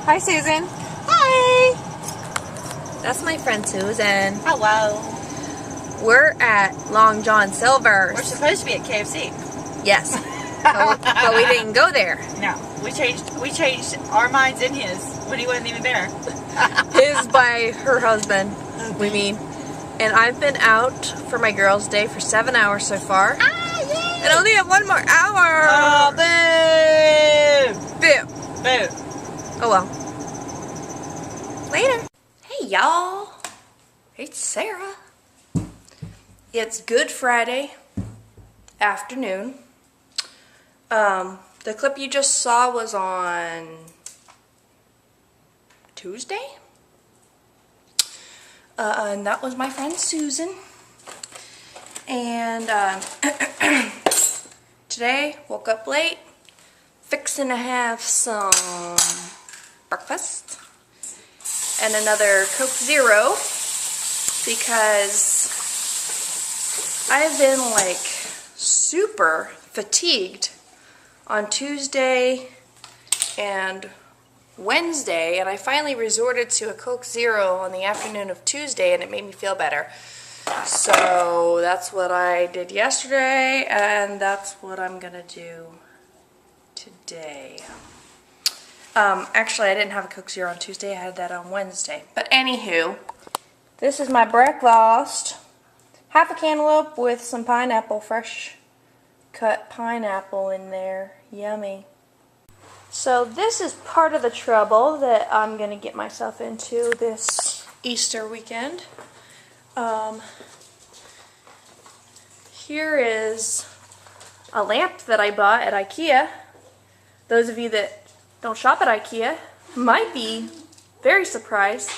Hi, Susan. Hi! That's my friend Susan. Hello. We're at Long John Silver's. We're supposed to be at KFC. Yes. but we didn't go there. No. We changed our minds and his when he wasn't even there. His by her husband, we mean. And I've been out for my girls' day for 7 hours so far. Ah, yay! And only have 1 more hour! Oh, boo! Boo! Boo. Oh well. Later. Hey y'all. It's Sarah. It's Good Friday afternoon. The clip you just saw was on Tuesday. And that was my friend Susan. And today, woke up late, fixing to have some breakfast and another Coke Zero because I've been like super fatigued on Tuesday and Wednesday, and I finally resorted to a Coke Zero on the afternoon of Tuesday, and it made me feel better. So that's what I did yesterday, and that's what I'm gonna do today. Actually, I didn't have a Coke Zero on Tuesday. I had that on Wednesday. But anywho, this is my breakfast. Half a cantaloupe with some pineapple, fresh cut pineapple in there. Yummy. So this is part of the trouble that I'm going to get myself into this Easter weekend. Here is a lamp that I bought at IKEA. Those of you that don't shop at IKEA might be very surprised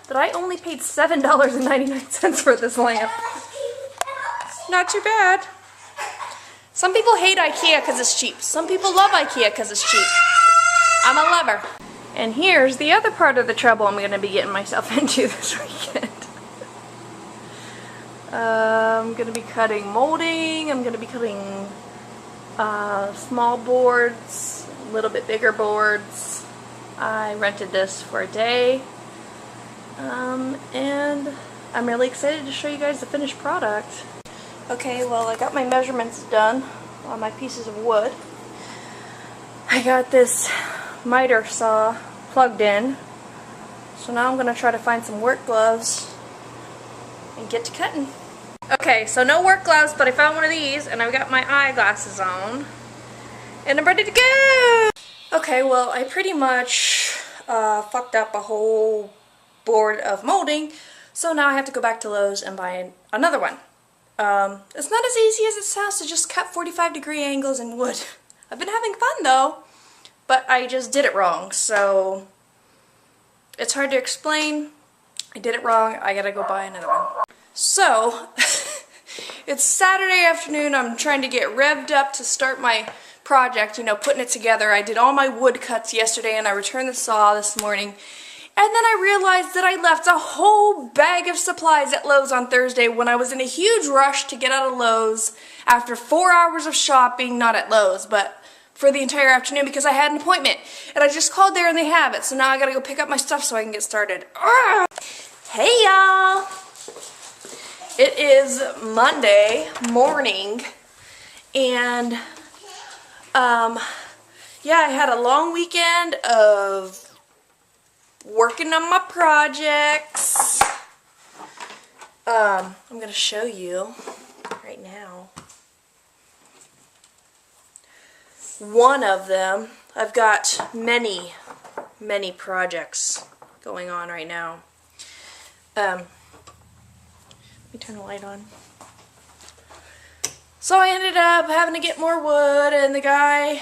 that I only paid $7.99 for this lamp. Not too bad. Some people hate IKEA because it's cheap. Some people love IKEA because it's cheap. I'm a lover. And here's the other part of the trouble I'm going to be getting myself into this weekend. I'm going to be cutting molding. I'm going to be cutting small boards, a little bit bigger boards. I rented this for a day. And I'm really excited to show you guys the finished product. Okay, well, I got my measurements done on my pieces of wood. I got this miter saw plugged in. So now I'm going to try to find some work gloves and get to cutting. Okay, so no work gloves, but I found one of these and I've got my eyeglasses on. And I'm ready to go! Okay, well, I pretty much fucked up a whole board of molding. So now I have to go back to Lowe's and buy another one. It's not as easy as it sounds to just cut 45-degree angles in wood. I've been having fun though, but I just did it wrong, so it's hard to explain. I did it wrong. I gotta go buy another one. So, it's Saturday afternoon. I'm trying to get revved up to start my project, you know, putting it together. I did all my wood cuts yesterday and I returned the saw this morning. And then I realized that I left a whole bag of supplies at Lowe's on Thursday when I was in a huge rush to get out of Lowe's after 4 hours of shopping, not at Lowe's, but for the entire afternoon because I had an appointment. And I just called there and they have it, so now I gotta go pick up my stuff so I can get started. Ugh. Hey y'all! It is Monday morning, and yeah, I had a long weekend of working on my projects. I'm going to show you right now. One of them, I've got many projects going on right now. Let me turn the light on. So I ended up having to get more wood, and the guy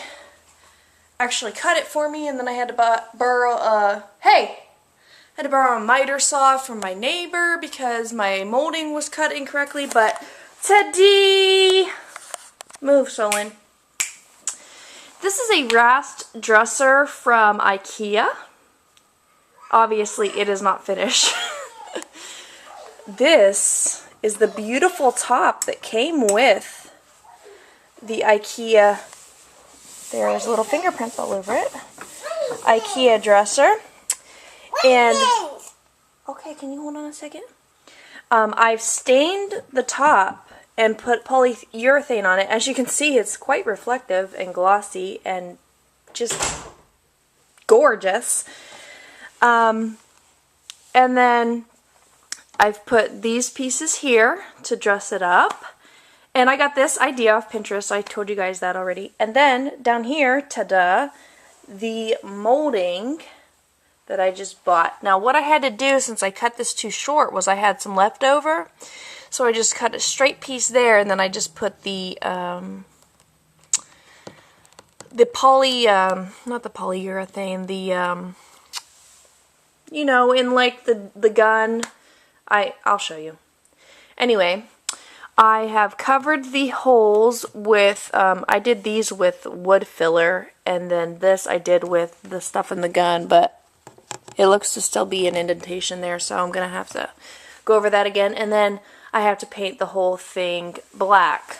actually cut it for me, and then I had to borrow a miter saw from my neighbor because my molding was cut incorrectly, but Teddy! Move, Solon. This is a rast dresser from IKEA. Obviously, it is not finished. This is the beautiful top that came with the IKEA. There's little fingerprints all over it. IKEA dresser. And, okay, can you hold on a second? I've stained the top and put polyurethane on it. As you can see, it's quite reflective and glossy and just gorgeous. And then I've put these pieces here to dress it up. And I got this idea off Pinterest. I told you guys that already. And then down here, ta-da, the molding that I just bought. Now what I had to do, since I cut this too short, was I had some left over. So I just cut a straight piece there, and then I just put the not the polyurethane, the you know, in like the gun. I'll show you. Anyway, I have covered the holes with I did these with wood filler, and then this I did with the stuff in the gun, but it looks to still be an indentation there, so I'm gonna have to go over that again. And then I have to paint the whole thing black.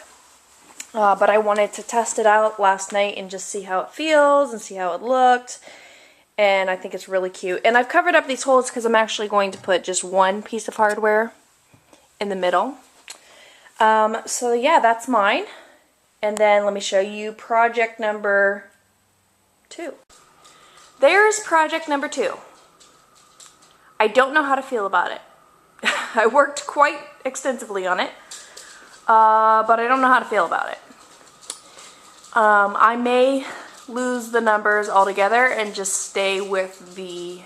But I wanted to test it out last night and just see how it feels and see how it looked. And I think it's really cute. And I've covered up these holes because I'm actually going to put just one piece of hardware in the middle. So yeah, that's mine. And then let me show you project number 2. There's project number 2. I don't know how to feel about it. I worked quite extensively on it, but I don't know how to feel about it. I may lose the numbers altogether and just stay with the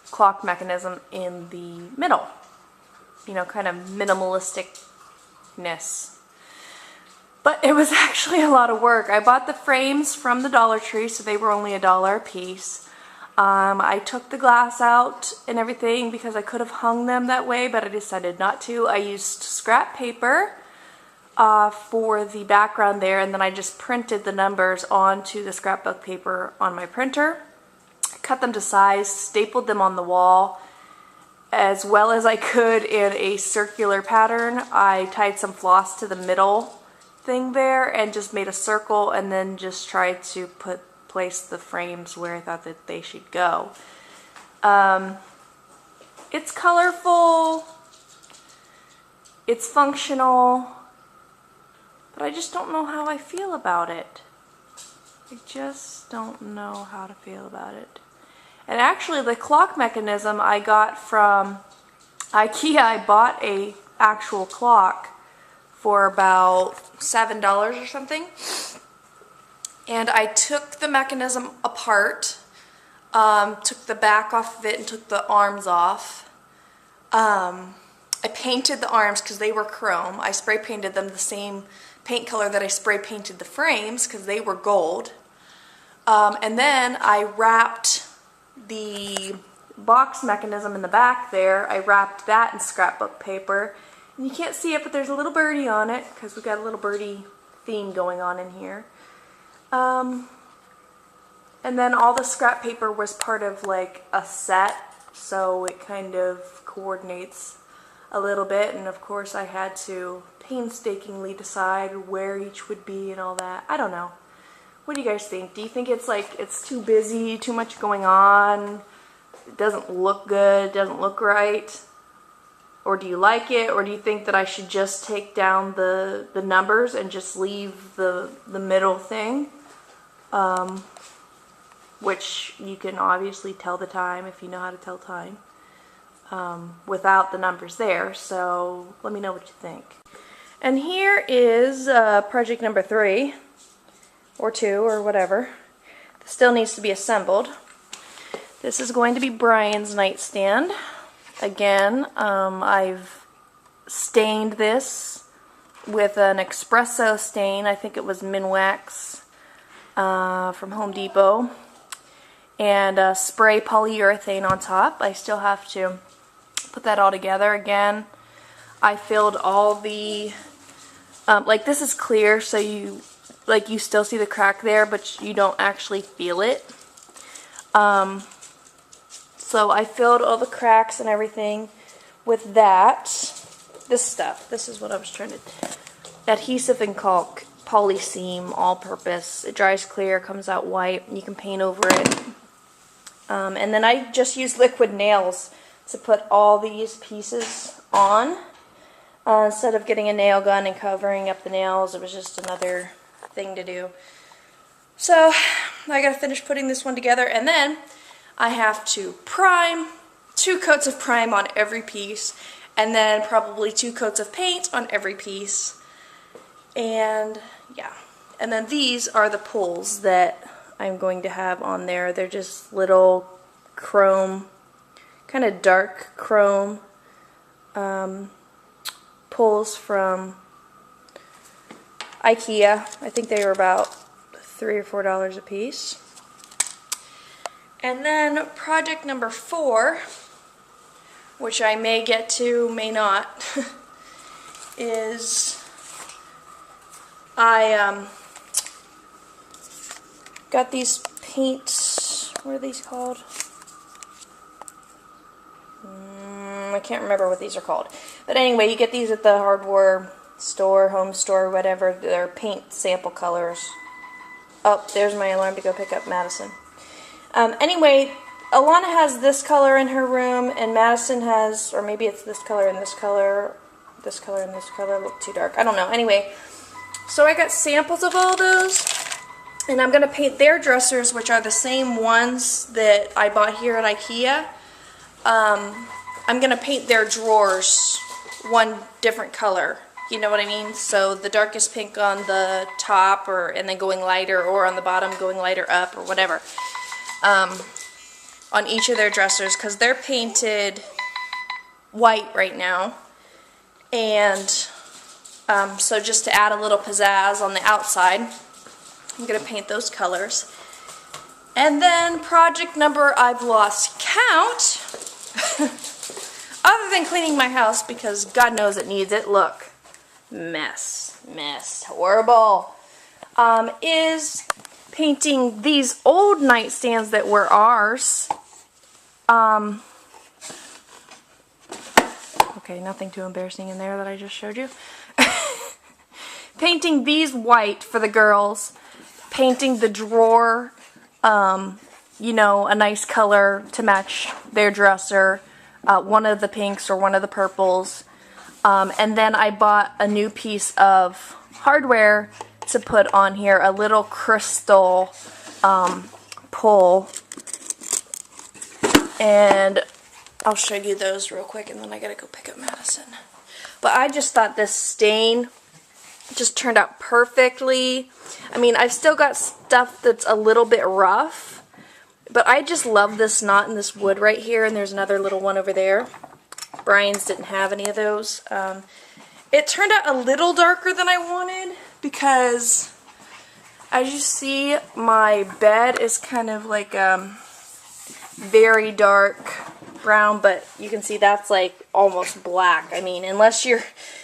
clock mechanism in the middle. You know, kind of minimalisticness. But it was actually a lot of work. I bought the frames from the Dollar Tree, so they were only $1 a piece. I took the glass out and everything because I could have hung them that way, but I decided not to. I used scrap paper for the background there, and then I just printed the numbers onto the scrapbook paper on my printer, cut them to size, stapled them on the wall as well as I could in a circular pattern. I tied some floss to the middle thing there and just made a circle, and then just tried to place the frames where I thought that they should go. It's colorful, it's functional, but I just don't know how I feel about it. I just don't know how to feel about it. And actually the clock mechanism I got from IKEA. I bought a actual clock for about $7 or something. And I took the mechanism apart, took the back off of it and took the arms off. I painted the arms because they were chrome. I spray painted them the same paint color that I spray painted the frames because they were gold. And then I wrapped the box mechanism in the back there. I wrapped that in scrapbook paper. And you can't see it, but there's a little birdie on it because we got a little birdie theme going on in here. And then all the scrap paper was part of like a set, so it kind of coordinates a little bit. And of course I had to painstakingly decide where each would be and all that. I don't know. What do you guys think? Do you think it's like it's too busy, too much going on, it doesn't look good, doesn't look right? Or do you like it? Or do you think that I should just take down the numbers and just leave the middle thing? Which you can obviously tell the time if you know how to tell time without the numbers there. So let me know what you think. And here is project number 3 or 2 or whatever. This still needs to be assembled. This is going to be Brian's nightstand. Again, I've stained this with an espresso stain. I think it was Minwax from Home Depot. And spray polyurethane on top. I still have to put that all together again. I filled all the, like this is clear, so you still see the crack there, but you don't actually feel it. So I filled all the cracks and everything with that. This stuff. This is what I was trying to... Adhesive and caulk, polyseam, all-purpose. It dries clear, comes out white. You can paint over it. And then I just used liquid nails to put all these pieces on. Instead of getting a nail gun and covering up the nails, it was just another thing to do. So I gotta finish putting this one together, and then I have to prime, 2 coats of prime on every piece, and then probably 2 coats of paint on every piece. And yeah, and then these are the pulls that I'm going to have on there. They're just little chrome, kind of dark chrome pulls from IKEA. I think they were about $3 or $4 a piece. And then project number 4, which I may get to, may not, is I got these paints. What are these called? I can't remember what these are called. But anyway, you get these at the hardware store, home store, whatever. They're paint sample colors. Oh, there's my alarm to go pick up Madison. Anyway, Alana has this color in her room, and Madison has, or maybe it's this color and this color, this color and this color. Look too dark. I don't know. Anyway, so I got samples of all those, and I'm going to paint their dressers, which are the same ones that I bought here at IKEA. I'm going to paint their drawers one different color. You know what I mean? So the darkest pink on the top, and then going lighter, or on the bottom going lighter up, or whatever. On each of their dressers, because they're painted white right now. And so just to add a little pizzazz on the outside, I'm going to paint those colors. And then project number, I've lost count. Other than cleaning my house, because God knows it needs it. Look. Mess. Horrible. Is painting these old nightstands that were ours. Okay, nothing too embarrassing in there that I just showed you. Painting these white for the girls. Painting the drawer, you know, a nice color to match their dresser. One of the pinks or one of the purples. And then I bought a new piece of hardware to put on here, a little crystal pull. And I'll show you those real quick, and then I gotta go pick up Madison. But I just thought this stain just turned out perfectly. I mean, I've still got stuff that's a little bit rough, but I just love this knot in this wood right here, and there's another little one over there. Brian's didn't have any of those. It turned out a little darker than I wanted, because as you see, my bed is kind of like very dark brown, but you can see that's like almost black. I mean, unless you're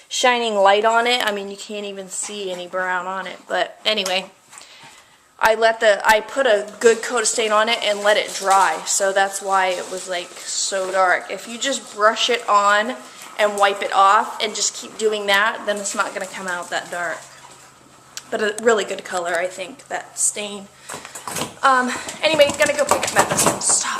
shining light on it, I mean, you can't even see any brown on it. But anyway, I put a good coat of stain on it and let it dry, so that's why it was like so dark. If you just brush it on and wipe it off and just keep doing that, then it's not going to come out that dark. But a really good color, I think, that stain. Anyway, gotta go pick up Madison. Stop.